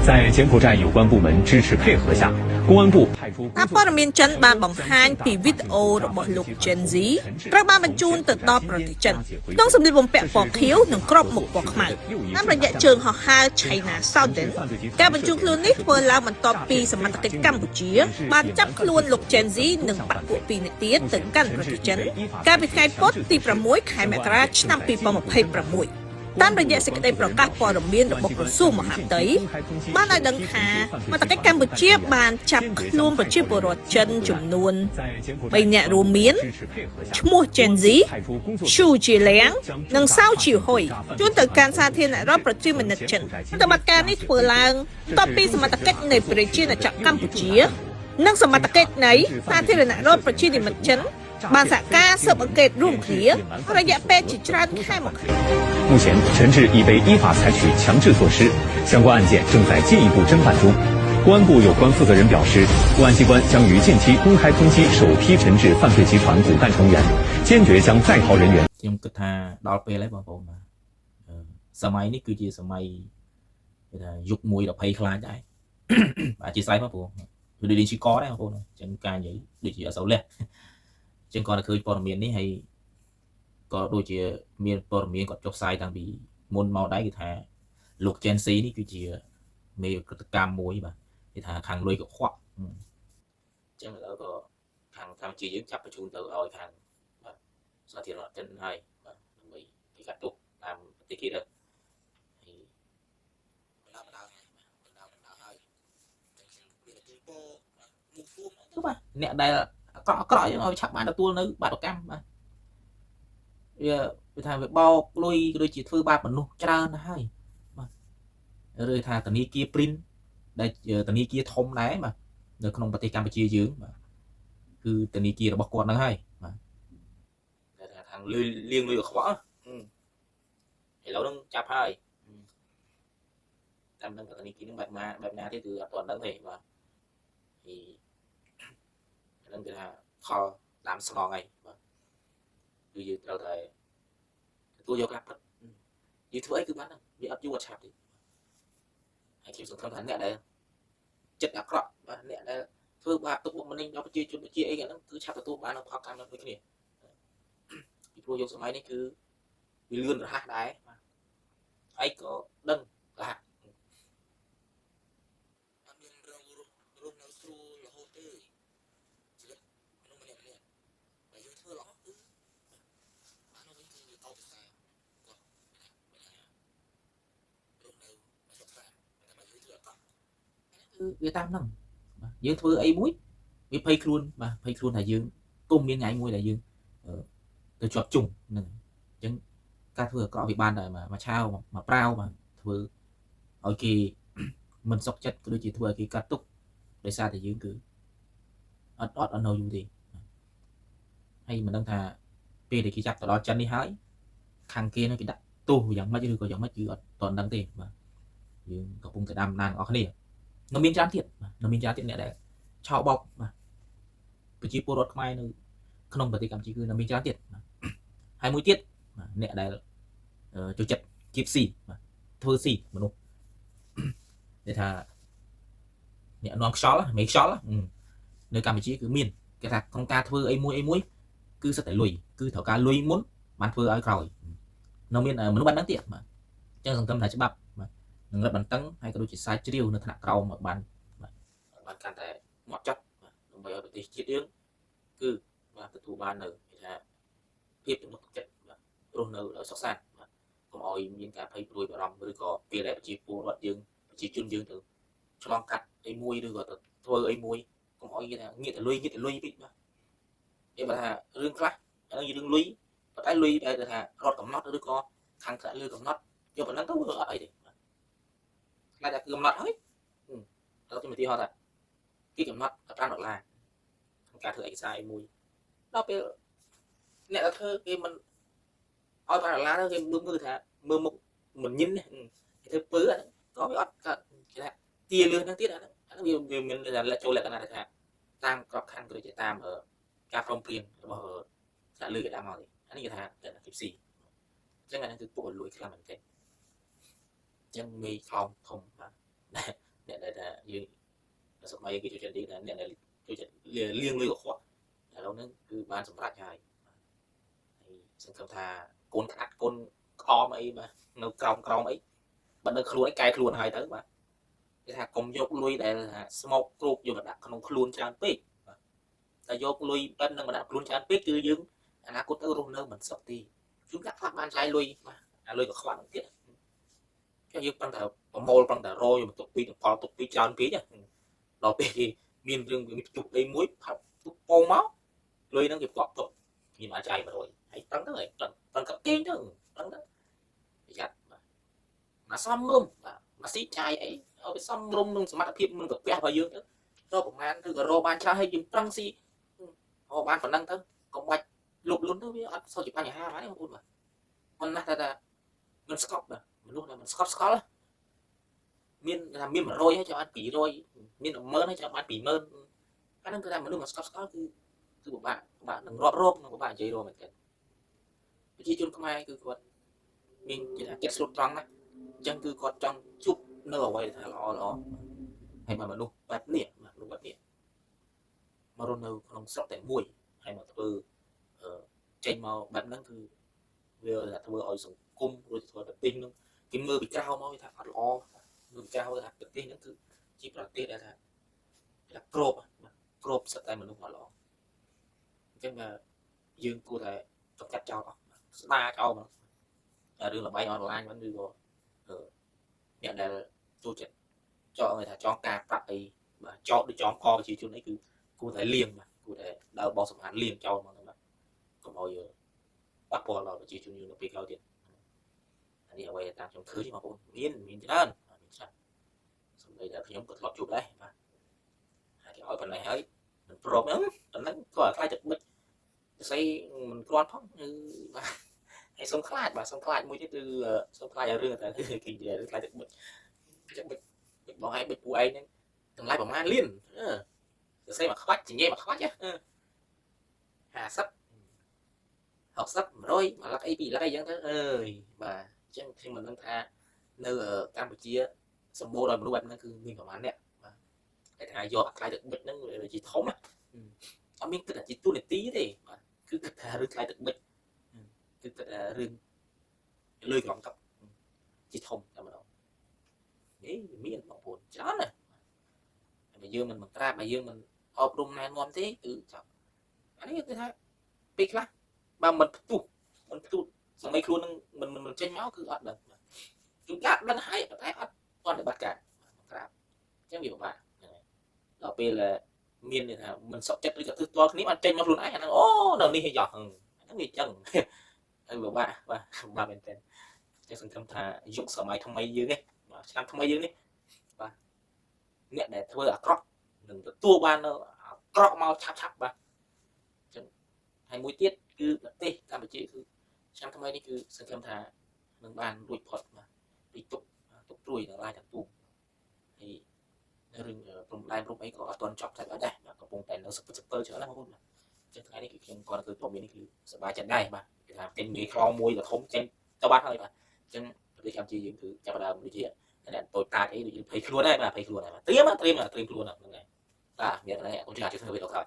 在柬埔寨有关部门支持配合下，公安部派出。ព័ត៌មានចិនបានបង្ហាញពីវីដេអូរបស់លោក Gen Z ត្រូវបានបញ្ជូនទៅដល់ប្រទេសចិនក្នុងសម្លៀកបំពាក់ពណ៌ខៀវនិងក្របមុខពណ៌ខ្មៅតាមរយៈជើងហោះហើរ China Southern ការបញ្ជូនខ្លួននេះធ្វើឡើងបន្ទាប់ពីសមត្ថកិច្ចកម្ពុជាបានចាប់ខ្លួនលោក Gen Z និងបកពួក2នាក់ទៀតទៅកាន់ប្រទេសចិនកាលពីថ្ងៃពុធទី6 ខែមករាឆ្នាំ2026តាមរយៈសេចក្តីប្រកាសព័ត៌មានរបស់ក្រសួងមហាផ្ទៃបានឲ្យដឹងថាមន្ត្រីកម្ពុជាបានចាប់ខ្លួនប្រជាពលរដ្ឋចិនចំនួន3នាក់រួមមានឈ្មោះ Gen Z ស៊ូជាលៀងនិងសៅជាហ៊ុយជួនទៅកាន់សាធារណរដ្ឋប្រជាមានិតចិនប្រតិបត្តិការនេះធ្វើឡើងបន្ទាប់ពីសមត្ថកិច្ចនៃប្រជាណាចក្រកម្ពុជានិងសមត្ថកិច្ចនៃសាធារណរដ្ឋប្រជាមានិតចិនបានសហការស៊ើបអង្កេតរួមគ្នារយៈពេលជាច្រើនខែមកហើយ目前，陈志已被依法采取强制措施，相关案件正在进一步侦办中。公安部有关负责人表示，公安机关将于近期公开通缉首批陈志犯罪集团骨干成员，坚决将在逃人员。ខ្ញុំគិតថាដល់ពេលហើយបងប្អូនបាទសម័យនេះគឺជាសម័យគេថាយុគមួយ20ខ្លាចដែរបាទអធិស្ឋានបងប្អូនដូចនេះជាកដែរបងប្អូនអញ្ចឹងការនិយាយដូចជាអសូរលះអញ្ចឹងគាត់ទៅឃើញព័ត៌មាននេះហើយក៏ដូចជាមានព័ត៌មានគាត់ចុះផ្សាយតាំងពីមុនមកដែរគឺថាលោក Gen Z នេះគឺជាមេកតកម្មមួយបាទគេថាខាងលុយក៏ខ្វក់អញ្ចឹងឥឡូវក៏ខាងកម្ពុជាយើងចាប់បញ្ជូនទៅឲ្យខាងបាទសាធារណរដ្ឋចិនហើយបាទដើម្បីគេកាត់ទុកតាមប្រទេសគេទៅហើយបណ្ដាហើយទៅបាទអ្នកដែលអាក្រក់យើងឲ្យឆាប់បានទទួលនៅបាតុកម្មបាទវាថាវាបោកលុយដូចជាធ្វើបាបមនុស្សច្រើនណាស់ហើយបាទឬថាធនាគារ Print ដែលធនាគារធំដែរបាទនៅក្នុងប្រទេសកម្ពុជាយើងបាទគឺធនាគាររបស់គាត់ហ្នឹងហើយបាទតែថាខាងលុយលៀងលុយខ្វក់ឥឡូវហ្នឹងចាប់ហើយតាមនឹងធនាគារហ្នឹងបែបណាទៀតគឺអត់ទាន់ដឹងទេបាទពីហ្នឹងគេថាផលតាមស្នងហើយបាទគឺយើងត្រូវតែទទួលយកការពិតយើងធ្វើអីគឺបានហ្នឹងវាអត់យូរអត់ឆាប់ទេហើយខ្ញុំសង្ឃឹមថាអ្នកដែលចិត្តអាក្រក់បាទអ្នកដែលធ្វើបាបទុកបុកម្នេញដល់ប្រជាជនអីហ្នឹងគឺឆាប់ទទួលបានផលកម្មដូចគ្នាពីព្រោះយកសម័យនេះគឺវាលឿនរហ័សដែរបាទអីក៏ដឹងរហ័សអត់មានរងរស់នៅស្រួលរហូតទេជីវិតមនុស្សម្នាក់បើយើងធ្វើល្អគឺបានវិញគឺវាតបផ្សាគាត់រស់នៅសុខសាន្តតែបើយើងធ្វើអត់គឺវាតាមហ្នឹងបាទយើងធ្វើអីមួយវាភ័យខ្លួនបាទភ័យខ្លួនថាយើងគុំមានថ្ងៃមួយដែលយើងទៅជាប់ជុំហ្នឹងអញ្ចឹងការធ្វើអាក្រក់វាបានតែមកឆាវមកប្រាវបាទធ្វើឲ្យគេមិនសុខចិត្តក៏ដូចជាធ្វើឲ្យគេកាត់ទុកដោយសារតែយើងគឺអត់នៅយូរទេហើយមិនដឹងថាពេលដែលគេចាប់ទៅដល់ចិននេះហើយខាងគេនឹងគេដាក់ទោសយ៉ាងម៉េចឬក៏យ៉ាងម៉េចគឺអត់ទាន់ដឹងទេបាទយើងកំពុងតែដាំដានអស់គ្នានៅមានច្រើនទៀតបាទនៅមានច្រើនទៀតអ្នកដែលឆោបបោកបាទប្រជាពលរដ្ឋខ្មែរនៅក្នុងប្រទេសកម្ពុជាគឺនៅមានច្រើនទៀតបាទហើយមួយទៀតអ្នកដែលចូលចិត្តជីបស៊ីបាទធ្វើស៊ីមនុស្សគេថាអ្នកនាំខ្យល់មេខ្យល់នៅកម្ពុជាគឺមានគេថាក្នុងការធ្វើអីមួយគឺសិតតែលុយគឺត្រូវការលុយមុនបានធ្វើឲ្យក្រោយនៅមានមនុស្សបានដឹងទៀតបាទអញ្ចឹងសង្ឃឹមថាច្បាប់បាទនឹងរឹតបន្តឹងហើយក៏ដូចជាសាយជ្រាវនៅថ្នាក់ក្រោមឲ្យបានកាន់តែមកចត់ដើម្បីឲ្យប្រទេសជាតិយើងគឺបាទទទួលបាននៅគេថាភាពទំនុកចិត្តបាទរស់នៅដោយសុខសាន្តបាទកុំឲ្យមានការភ័យព្រួយបារម្ភឬក៏ពេលដែលប្រជាពលរដ្ឋយើងប្រជាជនយើងទៅឆ្លងកាត់អីមួយឬក៏ទៅធ្វើអីមួយកុំឲ្យគេថាងាកទៅលុយពេកបាទគេបើថារឿងខ្លះហ្នឹងជារឿងលុយប៉ុន្តែលុយដែលថារដ្ឋកំណត់ឬក៏ខាងថ្នាក់លើកំណត់យកប៉ុណ្ណឹងទៅវាអត់អីទេខ្លាចតែគឺកំណត់ហើយទៅជំទាវថាគេកំណត់$5ក្នុងការធ្វើឯកសារអីមួយដល់ពេលអ្នកដែលធ្វើគេមិនឲ្យ$5ទៅគេមើលថាមើលមុខមិនញិនគេធ្វើពើអាហ្នឹងក៏វាអត់គេថាទាលឿនហ្នឹងទៀតអាហ្នឹងវាមានចូលលក្ខណៈថាតាមក្របខ័ណ្ឌក៏ដូចជាតាមការព្រមព្រៀងរបស់ថ្នាក់លើគេដាក់មកទេអានេះគេថាតែគីបស៊ីអញ្ចឹងអានេះគឺពួកលួយខ្លាំងមែនទេអញ្ចឹងមេខ្លោងធំបាទ យើងសម័យគេចូលចិត្តអ្នកដែលចូលចិត្តលៀងលុយកខ្វក់ឥឡូវហ្នឹងគឺបានសម្រេចហើយសង្ឃឹមថាកូនក្តាត់កូនក្អមអីបាទនៅក្រោមអីបើនៅខ្លួនឯងកែខ្លួនហើយទៅបាទគេថាកុំយកលុយដែលស្មោកគ្រូបយកមកដាក់ក្នុងខ្លួនច្រើនពេកបាទតែយកលុយបែបហ្នឹងមកដាក់ខ្លួនច្រើនពេកគឺយើងអនាគតទៅរស់នៅមិនសុខទេជួនកាលខ្លះបានចាយលុយបាទអាលុយកខ្វក់ហ្នឹងទៀតគេយើងប្រឹងតែប្រមូលប្រឹងតែរយមកទុកពីផលទុកពីច្រើនពេកដល់ពេលគេមានរឿងមានទុកអីមួយផាត់ទុកពងមកលុយហ្នឹងគេផ្គប់ទុកខ្ញុំអាចចាយ100ហើយប្រឹងទៅហើយប្រឹងកាត់គេងទៅប្រឹងទៅប្រយ័ត្នបាទមកសំរុំបាទមកស៊ីចាយអីឲ្យវាសំរុំនឹងសមត្ថភាពមិនកាពះរបស់យើងទៅរកប្រមាណឬក៏រកបានច្រើនហើយយើងប្រឹងស៊ីរកបានប៉ុណ្ណឹងទៅកុំបាច់លុបលុនទៅវាអត់សូវជាបញ្ហាហ្នឹងបងប្អូនបាទមិនណាស់តែមិនស្កប់បាទមនុស្សដែលមិនស្កប់ស្កល់មានថាមាន100ហើយចាំបាន200មាន10000ហើយចាំបាន20000អាហ្នឹងគឺថាមនុស្សមិនស្កប់ស្កល់គឺពិបាកនឹងរាប់រកនឹងពិបាកនិយាយរកមែនទេប្រជាជនខ្មែរគឺគាត់មានចិត្តស្លូតត្រង់ណាស់អញ្ចឹងគឺគាត់ចង់ជួបនៅអ្វីថាល្អហើយមនុស្សបែបនេះមករស់នៅក្នុងស្រុកតែមួយហើយមកធ្វើចេញមកបែបហ្នឹងគឺវាធ្វើឲ្យសង្គមរួចធ្វើប្រទេសហ្នឹងគេមើលពីក្រៅមកវាថាអត់ល្អមើលពីក្រៅថាប្រទេសហ្នឹងគឺជាប្រទេសដែលថាក្របសិតតែមនុស្សអត់ល្អអញ្ចឹងយើងគួរតែចង់កាត់ចោលអស់ស្ដារចោលមករឿងល្បែងអនឡាញហ្នឹងគឺអ្នកដែលចូលចិត្តចង់ថាចង់ការប្រាក់អីបាទចោលដូចចង់កប្រជាជនអីគឺគួរតែលៀងបាទគួរតែដើរបោះសម្អាតលៀងចោលមកបាទកុំឲ្យប៉ះពាល់ដល់ប្រជាជនយើងនៅពេលក្រោយទៀតអានេះអ្វីដែលតាមខ្ញុំឃើញបងប្អូនមានច្រើនសំដីដែលខ្ញុំក៏ធ្លាប់ជួបដែរបាទហើយគេឲ្យប៉ុណ្ណេះហើយមិនព្រមហ្នឹងប៉ុណ្ណឹងក៏ខ្លាចទឹកបិចស្អីមិនគ្រាន់ផងបាទហើយសុំខ្លាចមួយទៀតគឺសុំខ្លាចឲ្យរឿងតែគេខ្លាចទឹកបិចបងឯងបិចពូឯងហ្នឹងតម្លៃប្រហែលលានស្អីមកខ្វាច់ចញេមកខ្វាច់50 60 100មកលឹកអី2លឹកអីចឹងទៅអើយបាទអញ្ចឹងខ្ញុំមិនដឹងថានៅកម្ពុជាសម្បូរដោយមនុស្សបែបហ្នឹងគឺមានប្រហែលអ្នកបាទតែថាយកអាខ្លាយទឹកបិចហ្នឹងវាជាធំណាអត់មានគិតថាជាទូនាទីទេបាទគឺគិតថារឿងខ្លាយទឹកបិចគឺគិតថារឿងលុយក្រំទឹកជាធំតែម្ដងនេះមានបងប្អូនច្រើនណាស់តែយើងមិនបង្ក្រាបហើយយើងមិនអប់រំណែនាំទេគឺចាប់អានេះគឺថាពេលខ្លះបើមិនផ្ទុះសម័យខ្លួននឹងមិនចេញមកគឺអត់ដឹងជួនកាលដឹងហើយតែអត់អត់បាត់ការក្រាបអញ្ចឹងវាពិបាកដល់ពេលមានថាមិនសុខចិត្តឬក៏ទិសទាល់គ្នាបានចេញមកខ្លួនឯងអាហ្នឹងអូនៅនេះយោហ្នឹងវាអញ្ចឹងហើយពិបាកមែនតើចឹងសង្ឃឹមថាយុគសម័យថ្មីយើងនេះបាទឆ្នាំថ្មីយើងនេះបាទអ្នកដែលធ្វើអាក្រក់នឹងទទួលបាននៅអាក្រក់មកឆាប់បាទអញ្ចឹងហើយមួយទៀតគឺប្រទេសកម្ពុជាគឺឆ្នាំថ្មីនេះគឺសង្ឃឹមថានឹងបានរួចផុតបាទពីទុកព្រួយទាំងឡាយទាំងពួងហើយរឿងព្រំដែនព្រំអីក៏អត់ទាន់ចប់តែដែរបាទកំពុងតែនៅសពច្រើនណាស់បងប្អូនបាទអញ្ចឹងថ្ងៃនេះគឺខ្ញុំគាត់គឺព័ត៌មាននេះគឺសប្បាយចិត្តដែរបាទគេថាពេញមេខ្លោមួយក៏ធំចេញទៅបាត់ហើយបាទអញ្ចឹងប្រទេសកម្ពុជាយើងគឺចាប់ផ្ដើមដូចជាអ្នកតូចតាចអីដូចភ័យខ្លួនដែរបាទភ័យខ្លួនដែរត្រៀមខ្លួនហ្នឹងហើយបាទមានតែអរគុណច្រើនជួយធ្វើវីដេអូក្រោយ